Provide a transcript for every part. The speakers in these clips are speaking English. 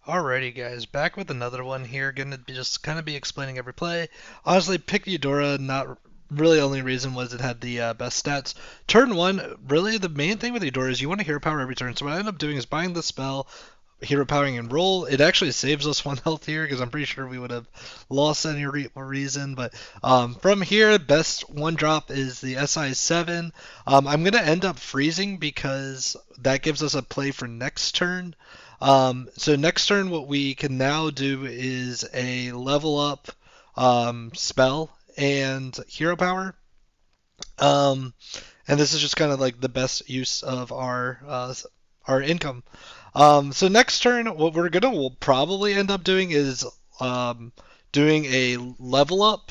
Alrighty guys, back with another one here. Gonna be just kind of be explaining every play. Honestly, picked Eudora, not really only reason was it had the best stats. Turn one, really the main thing with Eudora is you want to hero power every turn. So what I end up doing is buying the spell, hero powering and roll. It actually saves us one health here because I'm pretty sure we would have lost any reason. But from here, best one drop is the SI7. I'm gonna end up freezing because that gives us a play for next turn. So next turn, what we can now do is a level up spell and hero power. Um, and this is just kind of like the best use of our income. So next turn, what we're gonna will probably end up doing is doing a level up,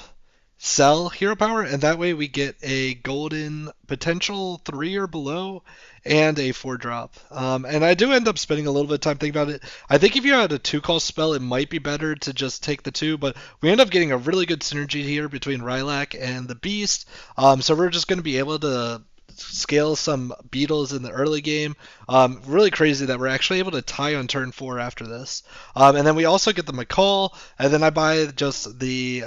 sell hero power, and that way we get a golden potential 3 or below and a 4 drop. And I do end up spending a little bit of time thinking about it. I think if you had a 2 call spell, it might be better to just take the 2, but we end up getting a really good synergy here between Rylak and the Beast. So we're just going to be able to scale some beetles in the early game. Really crazy that we're actually able to tie on turn 4 after this. And then we also get the McCall, and then I buy just the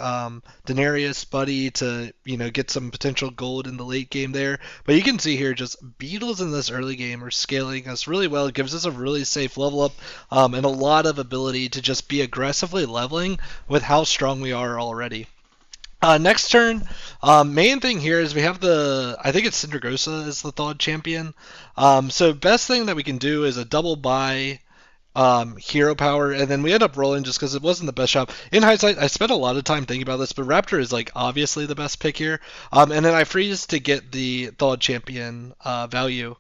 Denarius buddy to get some potential gold in the late game there. But you can see here, just beetles in this early game are scaling us really well. It gives us a really safe level up and a lot of ability to just be aggressively leveling with how strong we are already. Next turn, main thing here is we have I think it's Syndragosa is the Thawed champion. So best thing that we can do is a double buy hero power, and then we end up rolling just because it wasn't the best shop. In hindsight, I spent a lot of time thinking about this, but Raptor is like obviously the best pick here. And then I freeze to get the Thawed champion value.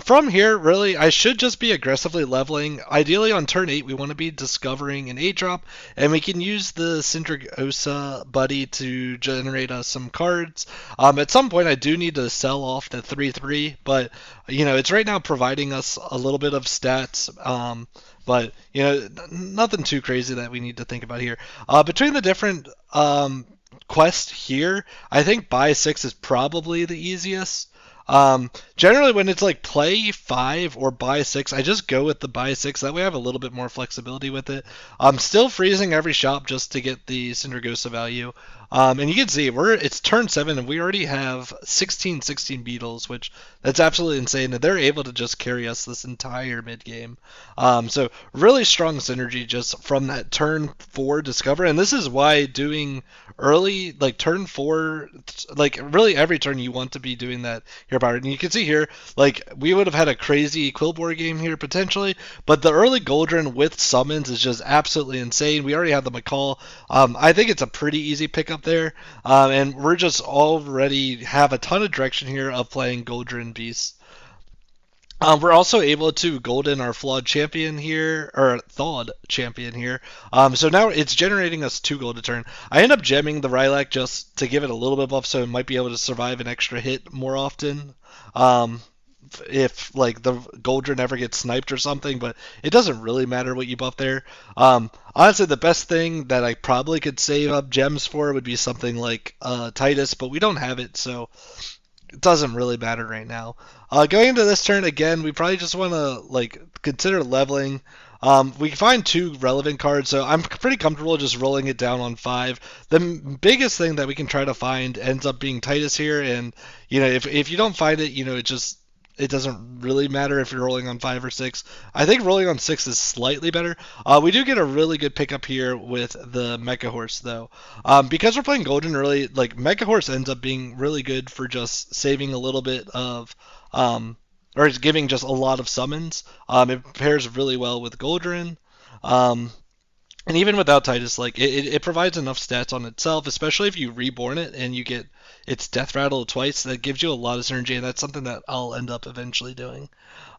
From here, really, I should just be aggressively leveling. Ideally, on turn 8, we want to be discovering an 8 drop, and we can use the Syndragosa buddy to generate us some cards. At some point, I do need to sell off the 3/3, but it's right now providing us a little bit of stats. But nothing too crazy that we need to think about here. Between the different quests here, I think buy 6 is probably the easiest. Generally, when it's like play 5 or buy 6, I just go with the buy 6. That way I have a little bit more flexibility with it. I'm still freezing every shop just to get the Syndragosa value. And you can see it's turn 7 and we already have 16 beetles, which that's absolutely insane. And they're able to just carry us this entire mid game. So really strong synergy just from that turn 4 discover. And this is why doing early, like turn 4, like really every turn you want to be doing that hero power. And you can see here, like we would have had a crazy Quillboar game here potentially, but the early Goldrinn with summons is just absolutely insane. We already have the McCall. I think it's a pretty easy pickup there, and we're just already have a ton of direction here of playing Goldrinn Beasts. We're also able to golden our flawed champion here, or thawed champion here. So now it's generating us 2 gold a turn. I end up gemming the Rylak just to give it a little bit buff so it might be able to survive an extra hit more often. If like the Goldrinn never gets sniped or something, but it doesn't really matter what you buff there. Honestly, the best thing that I probably could save up gems for would be something like Titus, but we don't have it, so it doesn't really matter right now. Going into this turn again, we probably just want to like consider leveling. We can find 2 relevant cards, so I'm pretty comfortable just rolling it down on 5. The biggest thing that we can try to find ends up being Titus here, and if you don't find it, it doesn't really matter if you're rolling on 5 or 6. I think rolling on 6 is slightly better. We do get a really good pickup here with the Mecha Horse, though. Because we're playing Golden early, like Mecha Horse ends up being really good for just saving a little bit of, or it's giving just a lot of summons. It pairs really well with Goldrinn. And even without Titus, like it provides enough stats on itself, especially if you reborn it and you get its death rattle twice. That gives you a lot of synergy, and that's something that I'll end up eventually doing.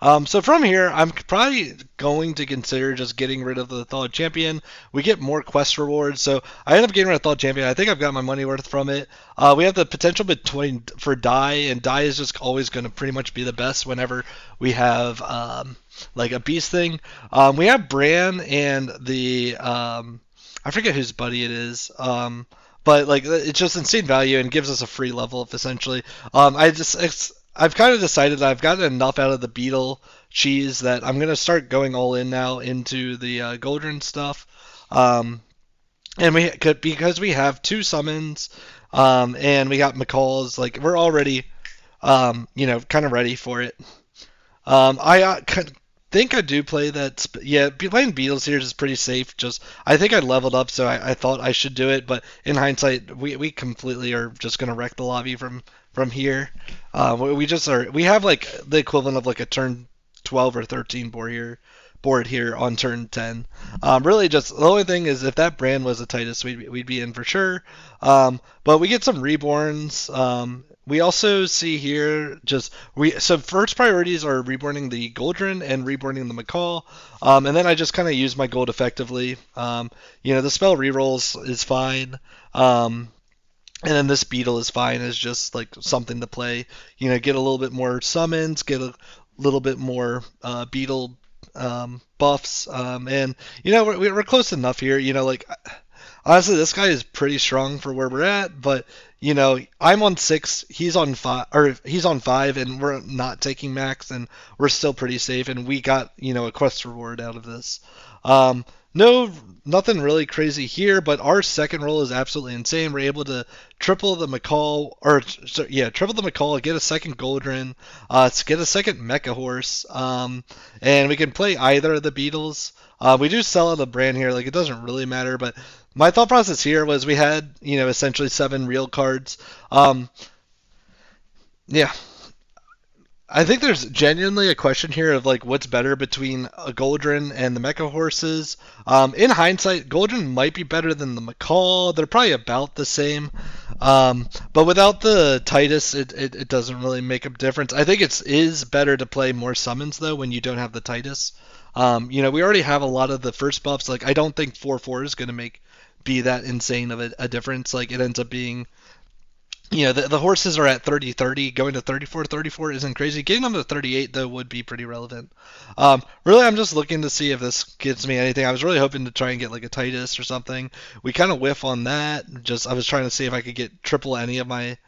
So from here, I'm probably going to consider just getting rid of the Thawed Champion. We get more quest rewards, so I end up getting rid of Thawed Champion. I think I've got my money worth from it. We have the potential for Die, and Die is just always going to pretty much be the best whenever we have like a beast thing. We have Bran and the I forget whose buddy it is. But like it's just insane value and gives us a free level up essentially. I've kind of decided that I've gotten enough out of the beetle cheese that I'm gonna start going all in now into the Goldren stuff. Um, and we could because we have two summons, and we got McCall's. Like we're already, kind of ready for it. I think I do play that. Yeah, playing Beatles here is pretty safe. Just I think I leveled up, so I thought I should do it. But in hindsight, we completely are just gonna wreck the lobby from here. We just are. We have like the equivalent of like a turn 12 or 13 board here on turn 10. Really, just the only thing is if that brand was a Titus, we'd be in for sure. But we get some reborns. We also see here so first priorities are reborning the Goldren and reborning the McCall, and then I just kind of use my gold effectively. The spell rerolls is fine, and then this beetle is fine as just like something to play. Get a little bit more summons, get a little bit more beetle buffs, and we're close enough here. Honestly, this guy is pretty strong for where we're at, but I'm on 6, he's on 5, and we're not taking max, and we're still pretty safe, and we got a quest reward out of this. No, nothing really crazy here, but our second roll is absolutely insane. We're able to triple the McCall, triple the McCall, get a second Goldren, get a second Mecha Horse, and we can play either of the Beetles. We do sell out the brand here, like it doesn't really matter, but my thought process here was we had, essentially 7 real cards. Yeah, I think there's genuinely a question here of like what's better between a Goldren and the Mecha Horses. In hindsight, Goldren might be better than the McCall. They're probably about the same. But without the Titus, it doesn't really make a difference. I think it is better to play more summons though when you don't have the Titus. We already have a lot of the first buffs. Like I don't think 4/4 is going to be that insane of a difference. Like it ends up being. The horses are at 30-30. Going to 34-34 isn't crazy. Getting them to 38, though, would be pretty relevant. Really, I'm just looking to see if this gives me anything. I was really hoping to try and get like a Titus or something. We kind of whiff on that. I was trying to see if I could get triple any of my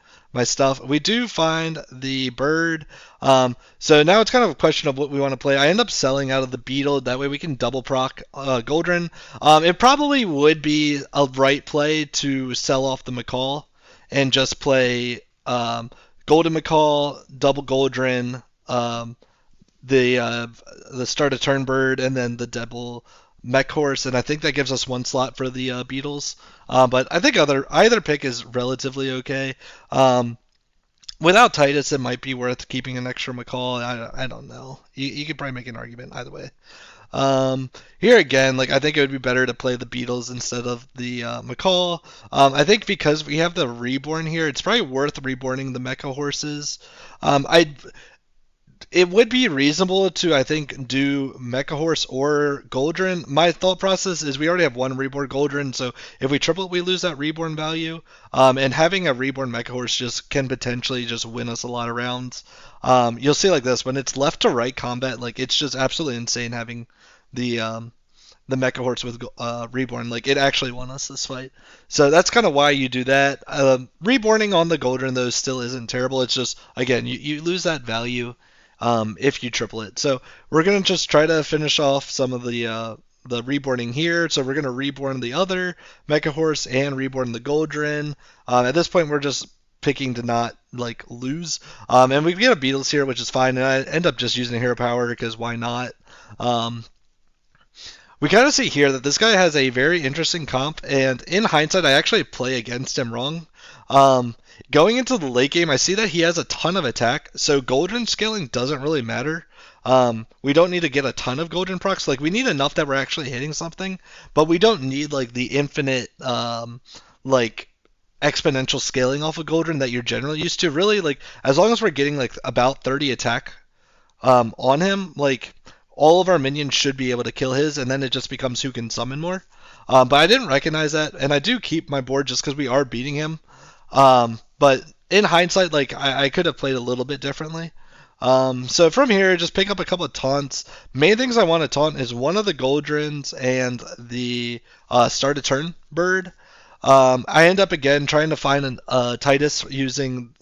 stuff. We do find the bird. So now it's kind of a question of what we want to play. I end up selling out of the beetle. That way we can double proc Goldren. It probably would be a right play to sell off the McCall and just play Golden McCall, double Goldren, the start of turn bird, and then the double Mech Horse, and I think that gives us one slot for the Beetles. But I think either pick is relatively okay. Without Titus, it might be worth keeping an extra McCall. I don't know. You could probably make an argument either way. Here again, like I think it would be better to play the Beetles instead of the McCall. I think because we have the reborn here, it's probably worth reborning the Mecha Horses. It would be reasonable to, I think, do Mecha Horse or Goldren. My thought process is we already have one reborn Goldren, so if we triple it, we lose that reborn value. And having a reborn Mecha Horse just can potentially just win us a lot of rounds. You'll see like this, when it's left to right combat, like it's just absolutely insane having the Mecha Horse with reborn. Like it actually won us this fight. So that's kind of why you do that. Reborning on the Goldren though still isn't terrible. It's just, again, you lose that value if you triple it. So we're going to just try to finish off some of the reborning here. So we're going to reborn the other Mecha Horse and reborn the Goldren. At this point, we're just picking to not like lose. And we get a Beetles here, which is fine. And I end up just using Hero Power because why not? We kind of see here that this guy has a very interesting comp, and in hindsight, I actually play against him wrong. Going into the late game, I see that he has a ton of attack, so Goldren scaling doesn't really matter. We don't need to get a ton of Goldren procs. Like, we need enough that we're actually hitting something, but we don't need, like, the infinite, exponential scaling off of Goldren that you're generally used to. Really, like, as long as we're getting, like, about 30 attack on him, like, all of our minions should be able to kill his, and then it just becomes who can summon more. But I didn't recognize that, and I do keep my board just because we are beating him. But in hindsight, like, I could have played a little bit differently. So from here, just pick up a couple of taunts. Main things I want to taunt is one of the Goldrens and the start a turn bird. I end up again trying to find a Titus using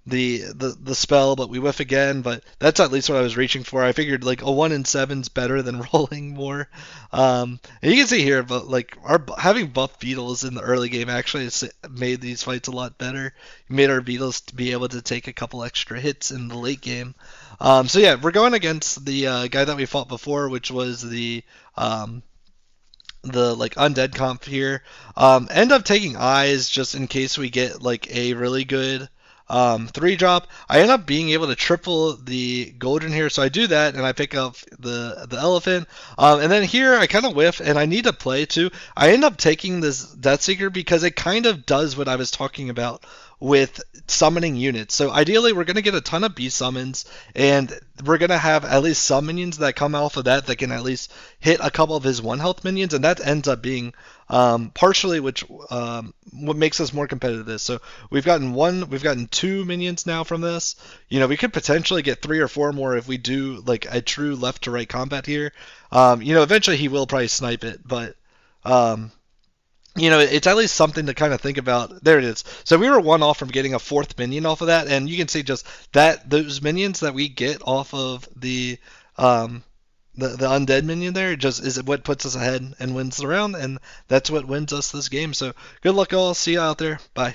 the spell, but we whiff again. But that's at least what I was reaching for. I figured like a 1 in 7's better than rolling more. And you can see here, but like our having buff beetles in the early game actually has made these fights a lot better. Made our beetles to be able to take a couple extra hits in the late game. So yeah, we're going against the guy that we fought before, which was the like undead comp here. End up taking eyes just in case we get like a really good 3-drop. I end up being able to triple the golden here, so I do that and I pick up the elephant. And then here I kind of whiff and I need to play too. I end up taking this Deathseeker because it kind of does what I was talking about with summoning units. So ideally we're going to get a ton of beast summons, and we're going to have at least some minions that come off of that can at least hit a couple of his 1 health minions, and that ends up being partially what makes us more competitive. So we've gotten 2 minions now from this. We could potentially get 3 or 4 more if we do like a true left to right combat here. Eventually he will probably snipe it, but it's at least something to kind of think about. There it is. So we were 1 off from getting a 4th minion off of that, and you can see just that those minions that we get off of the undead minion there just is what puts us ahead and wins the round, and that's what wins us this game. So good luck all. See you out there. Bye.